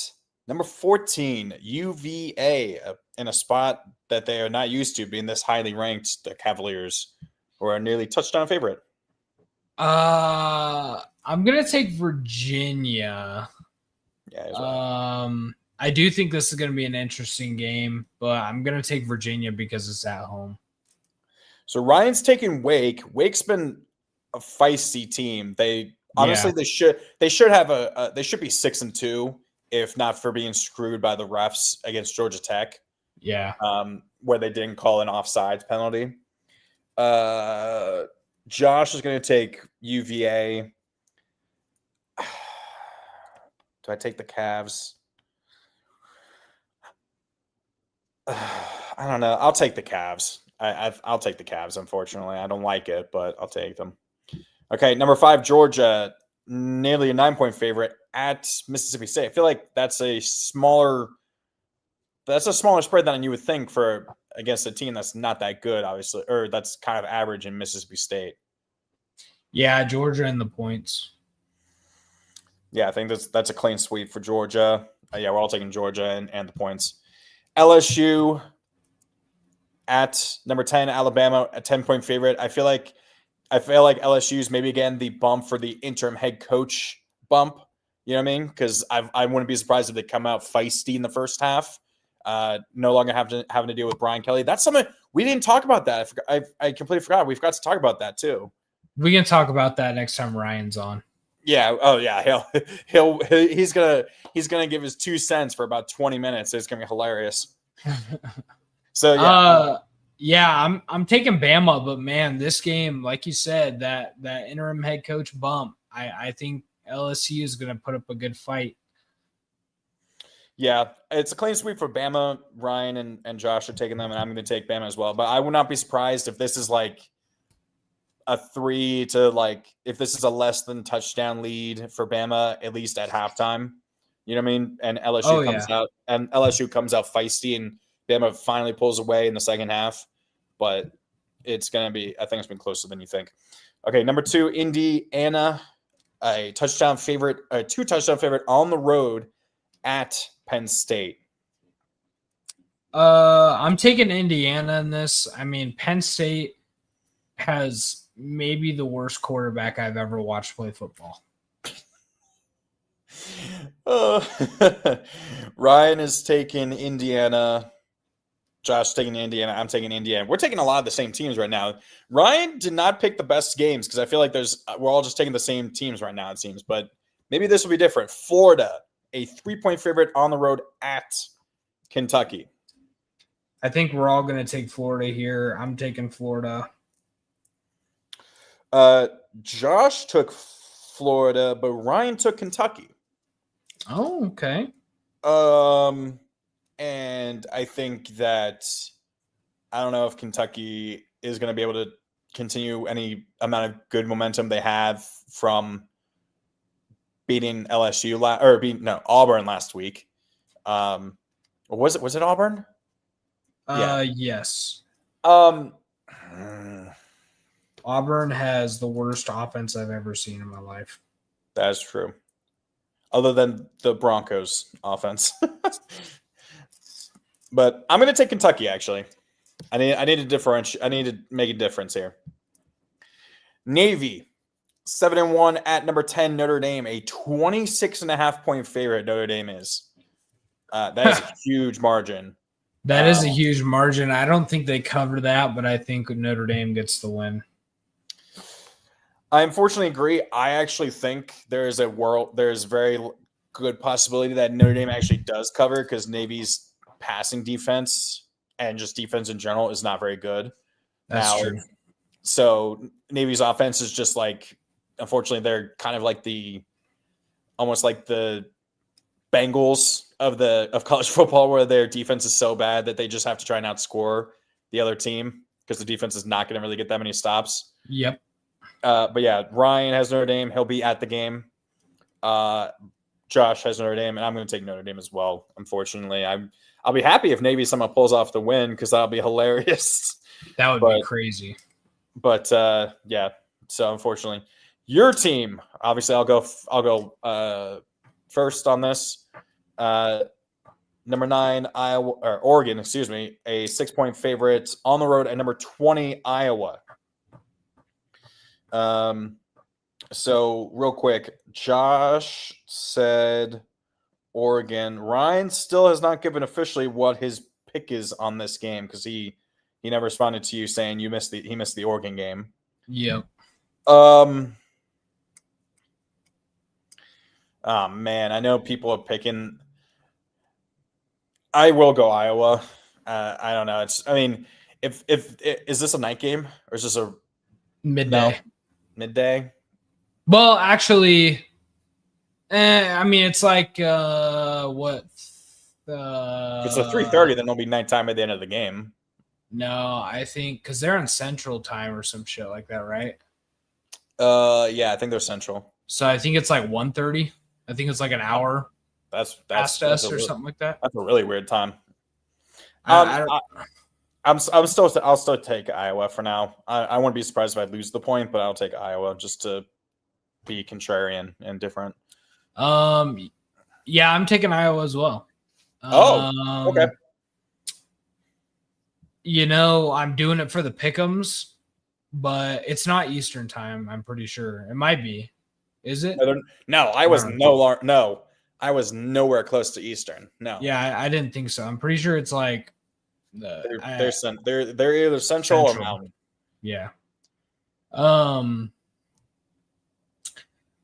number 14, UVA, in a spot that they are not used to, being this highly ranked, the Cavaliers, who are a nearly touchdown favorite. I'm gonna take Virginia. Yeah. Well. I do think this is gonna be an interesting game, but I'm gonna take Virginia because it's at home. So Ryan's taking Wake. Wake's been a feisty team. They honestly they should be 6-2 if not for being screwed by the refs against Georgia Tech. Yeah. Where they didn't call an offside penalty. Josh is going to take UVA. Do I take the Cavs? I don't know. I'll take the Cavs. I'll take the Cavs, unfortunately. I don't like it, but I'll take them. Okay, number 5, Georgia, nearly a 9-point favorite at Mississippi State. I feel like that's a smaller spread than you would think for against a team that's not that good, obviously, or that's kind of average in Mississippi State. Yeah, Georgia and the points. Yeah, I think that's a clean sweep for Georgia. Yeah, we're all taking Georgia and the points. LSU at number 10, Alabama, a 10-point favorite. I feel like LSU's maybe again the bump for the interim head coach bump. You know what I mean? Because I wouldn't be surprised if they come out feisty in the first half. No longer having to deal with Brian Kelly. That's something we didn't talk about. That I completely forgot. We forgot to talk about that too. We can talk about that next time Ryan's on. Yeah. Oh yeah. He's gonna give his 2 cents for about 20 minutes. It's gonna be hilarious. So yeah. Yeah, I'm taking Bama, but man, this game, like you said, that interim head coach bump, I think LSU is going to put up a good fight. Yeah, it's a clean sweep for Bama. Ryan and Josh are taking them, and I'm going to take Bama as well. But I would not be surprised if this is like a 3 to if this is a less than touchdown lead for Bama, at least at halftime. You know what I mean? And LSU comes out feisty, and Bama finally pulls away in the second half. But it's going to be, I think it's been closer than you think. Okay, number 2, Indiana, a 2 touchdown favorite on the road at Penn State. I'm taking Indiana in this. I mean, Penn State has maybe the worst quarterback I've ever watched play football. Ryan is taking Indiana. Josh taking Indiana. I'm taking Indiana. We're taking a lot of the same teams right now. Ryan did not pick the best games because I feel like we're all just taking the same teams right now, it seems. But maybe this will be different. Florida, a 3-point favorite on the road at Kentucky. I think we're all going to take Florida here. I'm taking Florida. Josh took Florida, but Ryan took Kentucky. Oh, okay. And I think that I don't know if Kentucky is going to be able to continue any amount of good momentum they have from beating Auburn last week. Was it Auburn? Yeah. Yes. Auburn has the worst offense I've ever seen in my life. That's true. Other than the Broncos offense. But I'm going to take Kentucky, actually. I need to differentiate. I need to make a difference here. Navy, 7-1 at number 10, Notre Dame, a 26.5-point favorite Notre Dame is. That is a huge margin. That is a huge margin. I don't think they cover that, but I think Notre Dame gets the win. I unfortunately agree. I actually think there's very good possibility that Notre Dame actually does cover because Navy's passing defense and just defense in general is not very good. That's true. So Navy's offense is just like, unfortunately, they're kind of like almost like the Bengals of college football, where their defense is so bad that they just have to try and outscore the other team because the defense is not going to really get that many stops. Yep. But yeah, Ryan has Notre Dame. He'll be at the game. Josh has Notre Dame, and I'm going to take Notre Dame as well. Unfortunately, I'll be happy if Navy somehow pulls off the win because that'll be hilarious. That would be crazy. But yeah. So unfortunately, your team. Obviously, I'll go first on this. Number 9, Oregon. Excuse me, a 6-point favorite on the road at number 20, Iowa. So real quick, Josh said Oregon. Ryan still has not given officially what his pick is on this game because he never responded to you saying he missed the Oregon game. Yep. Oh man, I know people are picking. I will go Iowa. I don't know. If is this a night game or is this a midday? No, midday. Well, actually, it's like what? If it's a 3:30, then it'll be nighttime at the end of the game. No, I think because they're on Central Time or some shit like that, right? Yeah, I think they're Central. So I think it's like 1:30. I think it's like an hour. That's past us or something like that. That's a really weird time. I'll still take Iowa for now. I wouldn't be surprised if I lose the point, but I'll take Iowa just to be contrarian and different. Yeah, I'm taking Iowa as well. Okay. I'm doing it for the pick'ems, but it's not Eastern time. I'm pretty sure it might be. Is it? No, I was I was nowhere close to Eastern. No. Yeah, I didn't think so. I'm pretty sure it's like they're either central or mountain. Yeah. But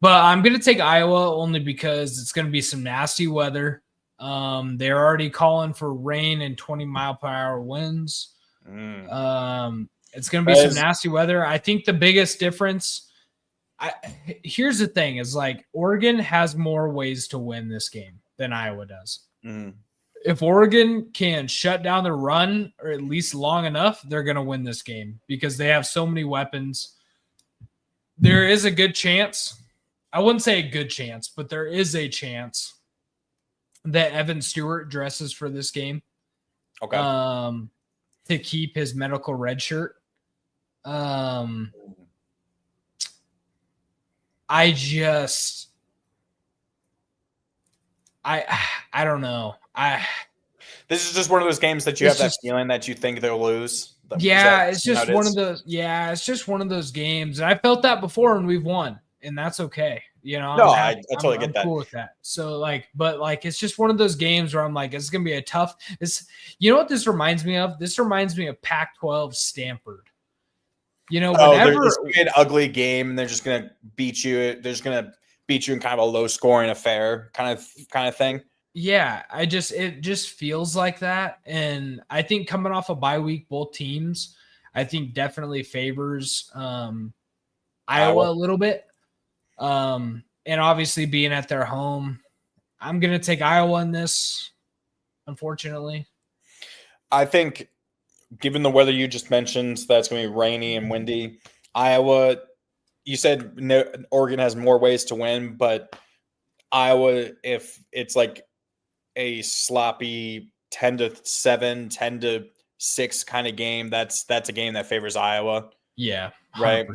I'm gonna take Iowa only because it's gonna be some nasty weather. They're already calling for rain and 20-mile-per-hour winds. It's gonna be some nasty weather. I think the biggest difference. Here's the thing: is like Oregon has more ways to win this game than Iowa does. If Oregon can shut down the run or at least long enough, they're going to win this game because they have so many weapons. There is a good chance. I wouldn't say a good chance, but there is a chance that Evan Stewart dresses for this game. Okay. To keep his medical red shirt. I don't know. This is just one of those games that you have that feeling that you think they'll lose. Yeah, it's just one of those. Yeah, it's just one of those games, and I felt that before, and we've won, and that's okay. You know, I totally get that. I'm cool with that. So but it's just one of those games where I'm like, it's gonna be a tough. You know what this reminds me of? This reminds me of Pac-12 Stanford. You know, whenever it's gonna be an ugly game, and they're just gonna beat you. They're just gonna beat you in kind of a low-scoring affair, kind of thing. Yeah, it just feels like that, and I think coming off a bye week, both teams, I think definitely favors Iowa a little bit. And obviously being at their home, I'm going to take Iowa in this, unfortunately. I think given the weather you just mentioned, that's going to be rainy and windy. Iowa, you said Oregon has more ways to win, but Iowa, if it's like a sloppy 10-7, 10-6 kind of game, that's a game that favors Iowa. Yeah. 100%. Right.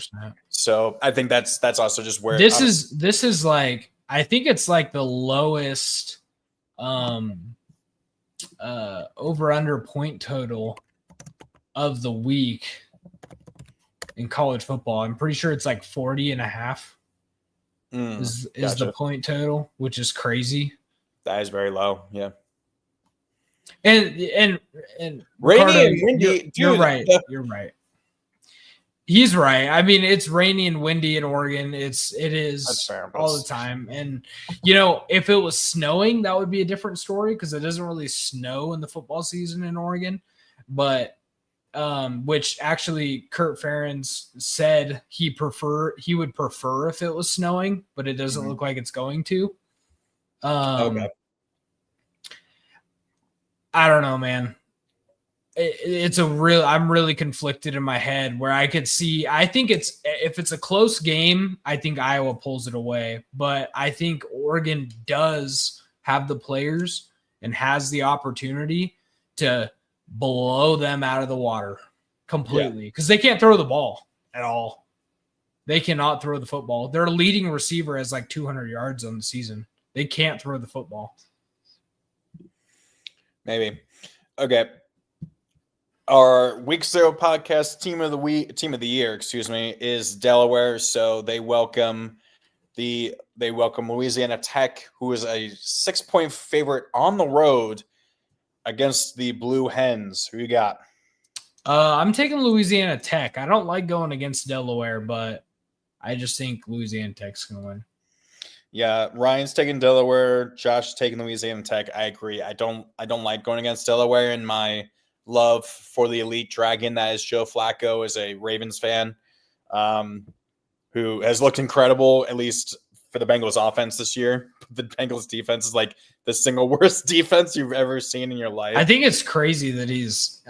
So I think that's also just where this is like, I think it's like the lowest over under point total of the week in college football. I'm pretty sure it's like 40.5 is the point total, which is crazy. That is very low. Yeah. And rainy Ricardo, and windy. You're right. You're right. He's right. I mean, it's rainy and windy in Oregon. It is all the time. And, you know, if it was snowing, that would be a different story because it doesn't really snow in the football season in Oregon. But which actually Kurt Ferentz said he would prefer if it was snowing, but it doesn't look like it's going to. Okay. I don't know, man. I'm really conflicted in my head where I could see, if it's a close game, I think Iowa pulls it away, but I think Oregon does have the players and has the opportunity to blow them out of the water completely because they can't throw the ball at all. They cannot throw the football. Their leading receiver has like 200 yards on the season. They can't throw the football. Maybe. Okay. Our Week 0 podcast team of the year, is Delaware. So they welcome Louisiana Tech, who is a 6-point favorite on the road against the Blue Hens. Who you got? I'm taking Louisiana Tech. I don't like going against Delaware, but I just think Louisiana Tech's going to win. Yeah, Ryan's taking Delaware. Josh is taking Louisiana Tech. I agree. I don't like going against Delaware, and my love for the elite dragon that is Joe Flacco is a Ravens fan who has looked incredible, at least for the Bengals offense this year. The Bengals defense is like the single worst defense you've ever seen in your life. I think it's crazy that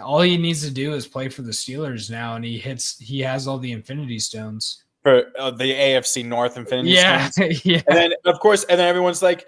all he needs to do is play for the Steelers now, and he has all the Infinity Stones. For the AFC North Infinity Stones. Yeah. And then, of course, everyone's like,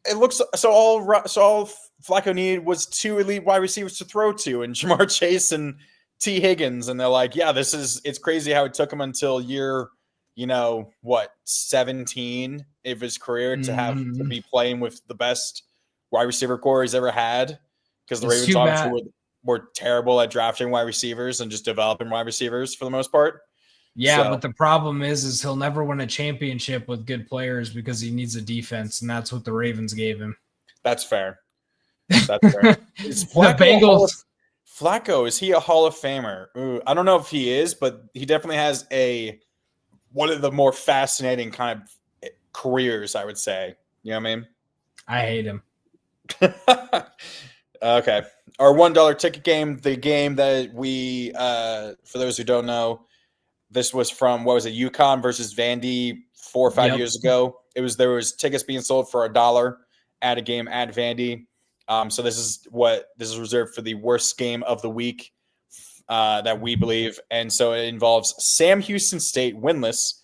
it looks so all Flacco needed was 2 elite wide receivers to throw to, and Jamar Chase and T. Higgins. And they're like, yeah, it's crazy how it took him until year, 17 of his career to have to be playing with the best wide receiver core he's ever had. Because the Ravens obviously were terrible at drafting wide receivers and just developing wide receivers for the most part. Yeah, but the problem is he'll never win a championship with good players because he needs a defense, and that's what the Ravens gave him. That's fair. Is Flacco, is he a Hall of Famer? Ooh, I don't know if he is, but he definitely has one of the more fascinating kind of careers, I would say. You know what I mean? I hate him. Okay. Our $1 ticket game, the game that we, for those who don't know, this was from, UConn versus Vandy 4 or 5 years ago. There was tickets being sold for $1 at a game at Vandy. So this is reserved for the worst game of the week that we believe. And so it involves Sam Houston State winless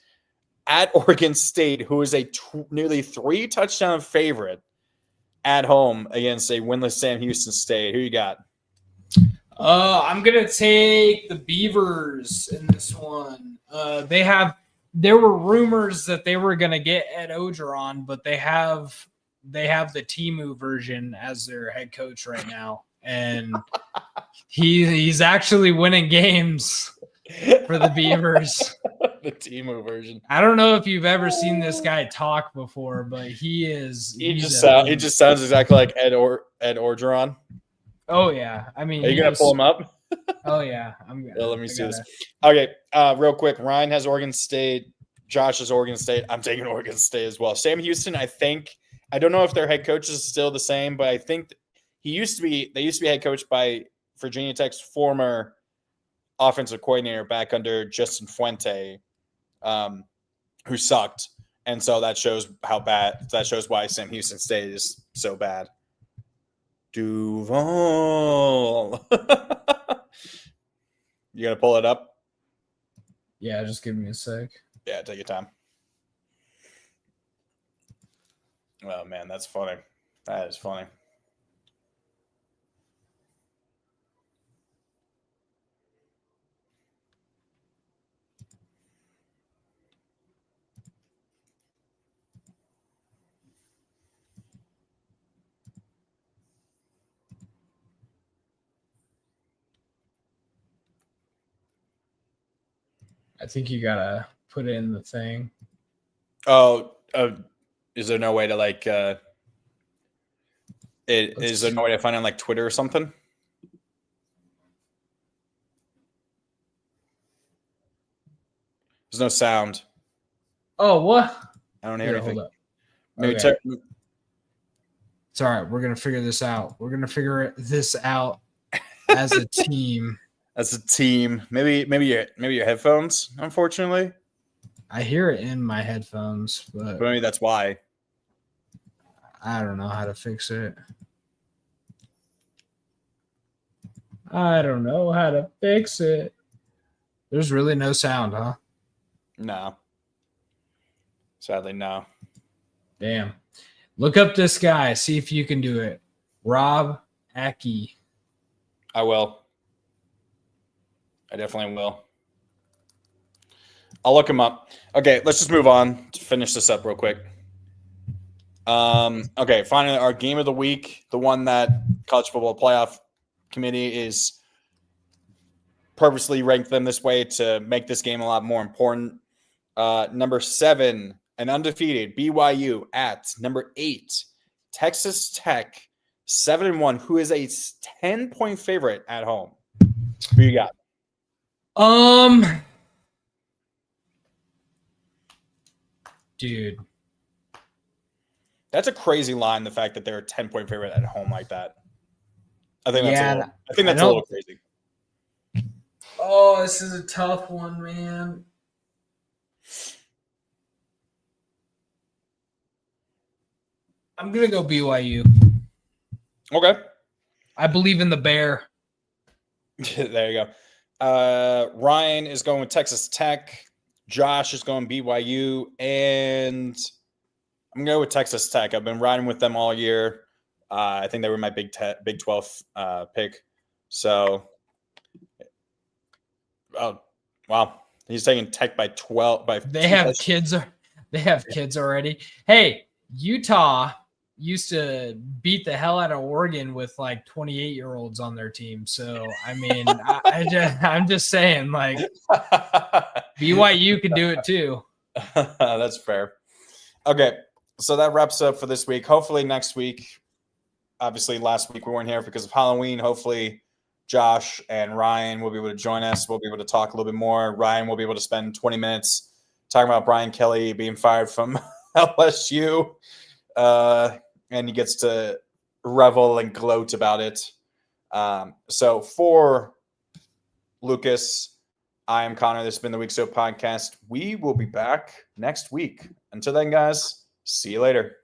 at Oregon State, who is a nearly 3-touchdown favorite at home against a winless Sam Houston State. Who you got? I'm going to take the Beavers in this one. There were rumors that they were going to get Ed Ogeron, but they have they have the Timu version as their head coach right now, and he's actually winning games for the Beavers. The Timu version. I don't know if you've ever seen this guy talk before, but he just sounds exactly like Ed Orgeron. Oh yeah, I mean, Are you gonna pull him up? Oh yeah, I'm gonna. Let me see this. Okay, real quick. Ryan has Oregon State. Josh has Oregon State. I'm taking Oregon State as well. Sam Houston, I don't know if their head coach is still the same, but I think they used to be head coached by Virginia Tech's former offensive coordinator back under Justin Fuente, who sucked. And so that shows why Sam Houston State is so bad. Duval. You gonna pull it up? Yeah, just give me a sec. Yeah, take your time. Oh man, that's funny. That is funny. I think you gotta put it in the thing. Oh, is there no way to is there no way to find it on like Twitter or something? There's no sound. Oh, what? I don't hear anything. Hold up. Maybe Okay. It's all right. We're gonna figure this out. We're gonna figure this out as a team. As a team. Maybe your headphones, unfortunately. I hear it in my headphones, but Maybe that's why. I don't know how to fix it. I don't know how to fix it. There's really no sound, huh? No. Sadly, no. Damn. Look up this guy. See if you can do it. Rob Aki. I will. I definitely will. I'll look him up. Okay, let's just move on to finish this up real quick. Okay, finally, our game of the week, the one that College Football Playoff Committee is purposely ranked them this way to make this game a lot more important. Number 7, an undefeated BYU at number 8, Texas Tech, 7-1, who is a 10-point favorite at home. Who you got? Dude. That's a crazy line, the fact that they're a 10-point favorite at home like that. I think that's a little crazy. Oh, this is a tough one, man. I'm going to go BYU. Okay. I believe in the Bear. There you go. Ryan is going with Texas Tech. Josh is going BYU. And I'm going to go with Texas Tech. I've been riding with them all year. I think they were my Big 12 pick. So, oh, wow. He's taking Tech by 12. They have kids already. Hey, Utah used to beat the hell out of Oregon with like 28-year-olds on their team. So, I mean, I'm just saying, like, BYU can do it too. That's fair. Okay, so that wraps up for this week. Hopefully next week, obviously last week we weren't here because of Halloween. Hopefully Josh and Ryan will be able to join us. We'll be able to talk a little bit more. Ryan will be able to spend 20 minutes talking about Brian Kelly being fired from LSU. And he gets to revel and gloat about it. So for Lucas, I am Connor. This has been the Week So Podcast. We will be back next week. Until then, guys, see you later.